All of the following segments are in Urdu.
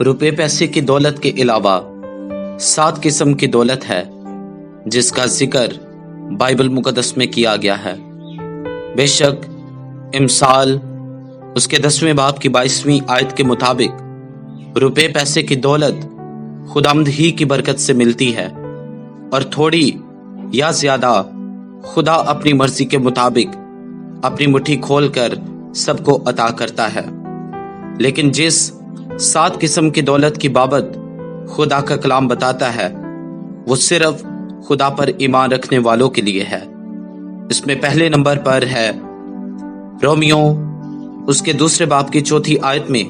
روپے پیسے کی دولت کے علاوہ 7 قسم کی دولت ہے جس کا ذکر بائبل مقدس میں کیا گیا ہے۔ بے شک امثال اس کے 10ویں باب کی 22ویں آیت کے مطابق روپے پیسے کی دولت خداوند ہی کی برکت سے ملتی ہے اور تھوڑی یا زیادہ خدا اپنی مرضی کے مطابق اپنی مٹھی کھول کر سب کو عطا کرتا ہے۔ لیکن جس 7 قسم کی دولت کی بابت خدا کا کلام بتاتا ہے وہ صرف خدا پر ایمان رکھنے والوں کے لیے ہے۔ اس میں پہلے نمبر پر ہے رومیوں اس کے 2 باب کی 4 آیت میں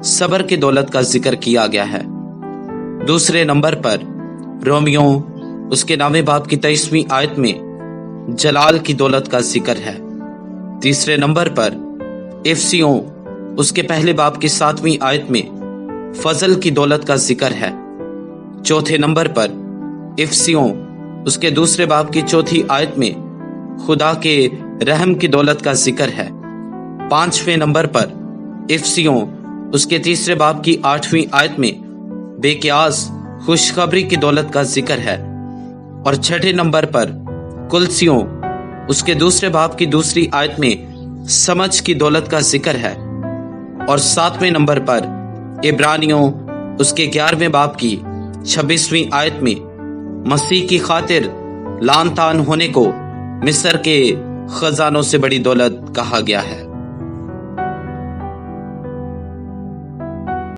صبر کی دولت کا ذکر کیا گیا ہے۔ دوسرے نمبر پر رومیوں اس کے 9 باب کی 23ویں آیت میں جلال کی دولت کا ذکر ہے۔ تیسرے نمبر پر افسیوں اس کے پہلے باب کی 7ویں آیت میں فضل کی دولت کا ذکر ہے۔ چوتھے نمبر پر افسیوں اس کے 2 باب کی 4 آیت میں خدا کے رحم کی دولت کا ذکر ہے۔ 5ویں نمبر پر افسیوں اس کے 3 باب کی 8ویں آیت میں بے قیاس خوشخبری کی دولت کا ذکر ہے۔ اور 6 نمبر پر کلسیوں اس کے 2 باب کی 2 آیت میں سمجھ کی دولت کا ذکر ہے۔ اور 7ویں نمبر پر عبرانیوں اس کے 11ویں باب کی 26ویں آیت میں مسیح کی خاطر لان تان ہونے کو مصر کے خزانوں سے بڑی دولت کہا گیا ہے۔